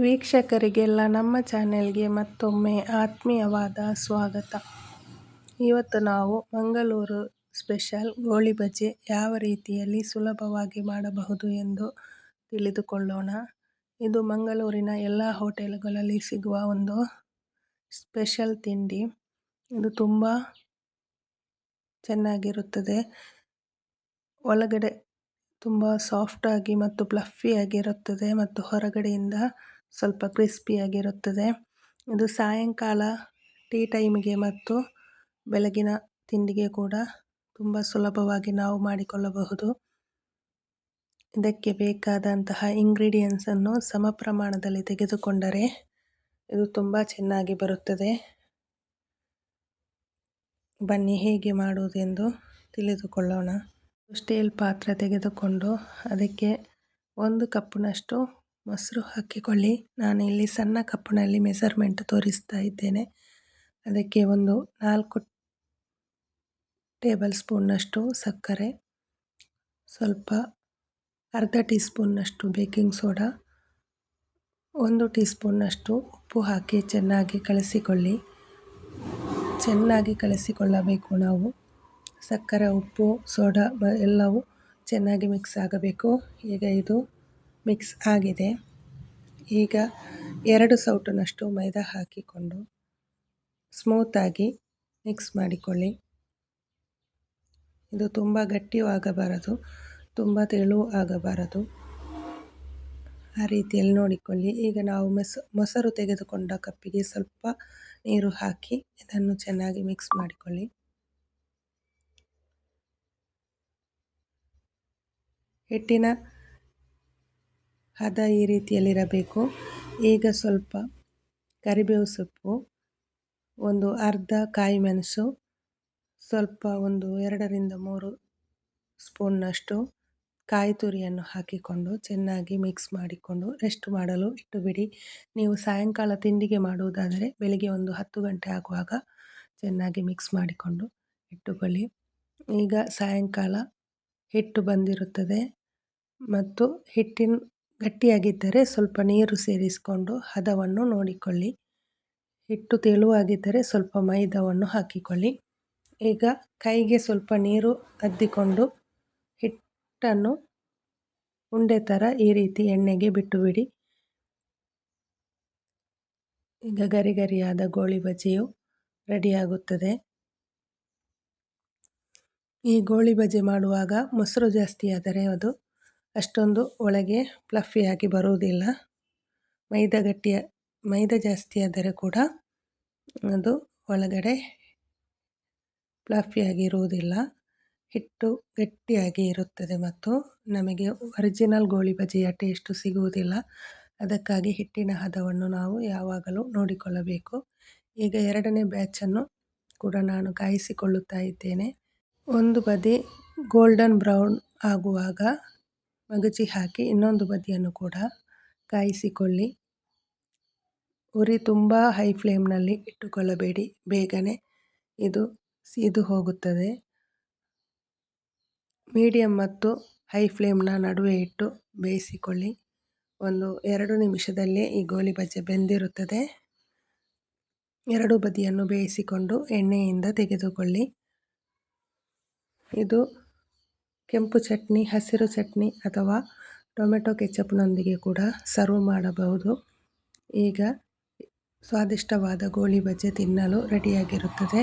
ವೀಕ್ಷಕರಿಗೆಲ್ಲ ನಮ್ಮ ಚಾನೆಲ್ಗೆ ಮತ್ತೊಮ್ಮೆ ಆತ್ಮೀಯವಾದ ಸ್ವಾಗತ. ಇವತ್ತು ನಾವು ಮಂಗಳೂರು ಸ್ಪೆಷಲ್ ಗೋಳಿ ಬಜೆ ಯಾವ ರೀತಿಯಲ್ಲಿ ಸುಲಭವಾಗಿ ಮಾಡಬಹುದು ಎಂದು ತಿಳಿದುಕೊಳ್ಳೋಣ. ಇದು ಮಂಗಳೂರಿನ ಎಲ್ಲ ಹೋಟೆಲ್ಗಳಲ್ಲಿ ಸಿಗುವ ಒಂದು ಸ್ಪೆಷಲ್ ತಿಂಡಿ. ಇದು ತುಂಬ ಚೆನ್ನಾಗಿರುತ್ತದೆ. ಒಳಗಡೆ ತುಂಬ ಸಾಫ್ಟಾಗಿ ಮತ್ತು ಫ್ಲಫಿಯಾಗಿರುತ್ತದೆ ಮತ್ತು ಹೊರಗಡೆಯಿಂದ ಸ್ವಲ್ಪ ಕ್ರಿಸ್ಪಿಯಾಗಿರುತ್ತದೆ. ಇದು ಸಾಯಂಕಾಲ ಟೀ ಟೈಮಿಗೆ ಮತ್ತು ಬೆಳಗಿನ ತಿಂಡಿಗೆ ಕೂಡ ತುಂಬ ಸುಲಭವಾಗಿ ನಾವು ಮಾಡಿಕೊಳ್ಳಬಹುದು. ಇದಕ್ಕೆ ಬೇಕಾದಂತಹ ಇಂಗ್ರೀಡಿಯೆಂಟ್ಸನ್ನು ಸಮ ಪ್ರಮಾಣದಲ್ಲಿ ತೆಗೆದುಕೊಂಡರೆ ಇದು ತುಂಬ ಚೆನ್ನಾಗಿ ಬರುತ್ತದೆ. ಬನ್ನಿ ಹೇಗೆ ಮಾಡುವುದೆಂದು ತಿಳಿದುಕೊಳ್ಳೋಣ. ಸ್ಟೀಲ್ ಪಾತ್ರೆ ತೆಗೆದುಕೊಂಡು ಅದಕ್ಕೆ 1 ಕಪ್ನಷ್ಟು ಮೊಸರು ಹಾಕಿಕೊಳ್ಳಿ. ನಾನು ಇಲ್ಲಿ ಸಣ್ಣ ಕಪ್ನಲ್ಲಿ ಮೆಸರ್ಮೆಂಟ್ ತೋರಿಸ್ತಾ ಇದ್ದೇನೆ. ಅದಕ್ಕೆ 4 ಟೇಬಲ್ ಸ್ಪೂನ್ನಷ್ಟು ಸಕ್ಕರೆ, ಸ್ವಲ್ಪ ಅರ್ಧ ಟೀ ಸ್ಪೂನ್ನಷ್ಟು ಬೇಕಿಂಗ್ ಸೋಡಾ, 1 ಟೀ ಸ್ಪೂನ್ನಷ್ಟು ಉಪ್ಪು ಹಾಕಿ ಚೆನ್ನಾಗಿ ಕಲಸಿಕೊಳ್ಳಿ. ಚೆನ್ನಾಗಿ ಕಲಸಿಕೊಳ್ಳಬೇಕು ನಾವು. ಸಕ್ಕರೆ, ಉಪ್ಪು, ಸೋಡಾ ಎಲ್ಲವೂ ಚೆನ್ನಾಗಿ ಮಿಕ್ಸ್ ಆಗಬೇಕು. ಈಗ ಇದು ಮಿಕ್ಸ್ ಆಗಿದೆ. ಈಗ 2 ಸೌಟನಷ್ಟು ಮೈದಾ ಹಾಕಿಕೊಂಡು ಸ್ಮೂತಾಗಿ ಮಿಕ್ಸ್ ಮಾಡಿಕೊಳ್ಳಿ. ಇದು ತುಂಬ ಗಟ್ಟಿಯೂ ಆಗಬಾರದು, ತುಂಬ ತೆಳುವೂ ಆಗಬಾರದು. ಆ ರೀತಿಯಲ್ಲಿ ನೋಡಿಕೊಳ್ಳಿ. ಈಗ ನಾವು ಮೊಸರು ತೆಗೆದುಕೊಂಡ ಕಪ್ಪಿಗೆ ಸ್ವಲ್ಪ ನೀರು ಹಾಕಿ ಇದನ್ನು ಚೆನ್ನಾಗಿ ಮಿಕ್ಸ್ ಮಾಡಿಕೊಳ್ಳಿ. ಹಿಟ್ಟಿನ ಹದ ಈ ರೀತಿಯಲ್ಲಿರಬೇಕು. ಈಗ ಸ್ವಲ್ಪ ಕರಿಬೇವು ಸೊಪ್ಪು, ಒಂದು ಅರ್ಧ ಕಾಯಿ ಮೆಣಸು, ಸ್ವಲ್ಪ 2-3 ಸ್ಪೂನ್ನಷ್ಟು ಕಾಯಿ ತುರಿಯನ್ನು ಹಾಕಿಕೊಂಡು ಚೆನ್ನಾಗಿ ಮಿಕ್ಸ್ ಮಾಡಿಕೊಂಡು ರೆಸ್ಟ್ ಮಾಡಲು ಇಟ್ಟುಬಿಡಿ. ನೀವು ಸಾಯಂಕಾಲ ತಿಂಡಿಗೆ ಮಾಡುವುದಾದರೆ ಬೆಳಿಗ್ಗೆ 10 ಗಂಟೆ ಆಗುವಾಗ ಚೆನ್ನಾಗಿ ಮಿಕ್ಸ್ ಮಾಡಿಕೊಂಡು ಇಟ್ಟುಕೊಳ್ಳಿ. ಈಗ ಸಾಯಂಕಾಲ ಹಿಟ್ಟು ಬಂದಿರುತ್ತದೆ ಮತ್ತು ಹಿಟ್ಟಿನ ಗಟ್ಟಿಯಾಗಿದ್ದರೆ ಸ್ವಲ್ಪ ನೀರು ಸೇರಿಸಿಕೊಂಡು ಹದವನ್ನು ನೋಡಿಕೊಳ್ಳಿ. ಹಿಟ್ಟು ತೆಳುವಾಗಿದ್ದರೆ ಸ್ವಲ್ಪ ಮೈದಾವನ್ನು ಹಾಕಿಕೊಳ್ಳಿ. ಈಗ ಕೈಗೆ ಸ್ವಲ್ಪ ನೀರು ಅದ್ದಿಕೊಂಡು ಹಿಟ್ಟನ್ನು ಉಂಡೆ ಥರ ಈ ರೀತಿ ಎಣ್ಣೆಗೆ ಬಿಟ್ಟುಬಿಡಿ. ಈಗ ಗರಿ ಗರಿಯಾದ ಗೋಳಿ ಬಜೆಯು ರೆಡಿಯಾಗುತ್ತದೆ. ಈ ಗೋಳಿ ಬಜೆ ಮಾಡುವಾಗ ಮೊಸರು ಜಾಸ್ತಿ ಆದರೆ ಅದು ಅಷ್ಟೊಂದು ಒಳಗೆ ಫ್ಲಫಿಯಾಗಿ ಬರುವುದಿಲ್ಲ. ಮೈದಾ ಜಾಸ್ತಿ ಆದರೆ ಕೂಡ ಅದು ಒಳಗಡೆ ಫ್ಲಫಿಯಾಗಿ ಇರುವುದಿಲ್ಲ. ಹಿಟ್ಟು ಗಟ್ಟಿಯಾಗಿ ಇರುತ್ತದೆ ಮತ್ತು ನಮಗೆ ಒರಿಜಿನಲ್ ಗೋಳಿ ಬಜೆಯ ಟೇಸ್ಟು ಸಿಗುವುದಿಲ್ಲ. ಅದಕ್ಕಾಗಿ ಹಿಟ್ಟಿನ ಹದವನ್ನು ನಾವು ಯಾವಾಗಲೂ ನೋಡಿಕೊಳ್ಳಬೇಕು. ಈಗ 2ನೇ ಬ್ಯಾಚನ್ನು ಕೂಡ ನಾನು ಕಾಯಿಸಿಕೊಳ್ಳುತ್ತಾ ಇದ್ದೇನೆ. ಒಂದು ಬದಿ ಗೋಲ್ಡನ್ ಬ್ರೌನ್ ಆಗುವಾಗ ಮಗಚಿ ಹಾಕಿ ಇನ್ನೊಂದು ಬದಿಯನ್ನು ಕೂಡ ಕಾಯಿಸಿಕೊಳ್ಳಿ. ಉರಿ ತುಂಬ ಹೈ ಫ್ಲೇಮ್ನಲ್ಲಿ ಇಟ್ಟುಕೊಳ್ಳಬೇಡಿ, ಬೇಗನೆ ಇದು ಸೀದು ಹೋಗುತ್ತದೆ. ಮೀಡಿಯಮ್ ಮತ್ತು ಹೈ ಫ್ಲೇಮ್ನ ನಡುವೆ ಇಟ್ಟು ಬೇಯಿಸಿಕೊಳ್ಳಿ. 2 ನಿಮಿಷದಲ್ಲೇ ಈ ಗೋಳಿ ಬಜೆ ಬೆಂದಿರುತ್ತದೆ. 2 ಬದಿಯನ್ನು ಬೇಯಿಸಿಕೊಂಡು ಎಣ್ಣೆಯಿಂದ ತೆಗೆದುಕೊಳ್ಳಿ. ಇದು ಕೆಂಪು ಚಟ್ನಿ, ಹಸಿರು ಚಟ್ನಿ ಅಥವಾ ಟೊಮೆಟೊ ಕೆಚಪ್ನೊಂದಿಗೆ ಕೂಡ ಸರ್ವ್ ಮಾಡಬಹುದು. ಈಗ ಸ್ವಾದಿಷ್ಟವಾದ ಗೋಳಿ ಬಜೆ ತಿನ್ನಲು ರೆಡಿಯಾಗಿರುತ್ತದೆ.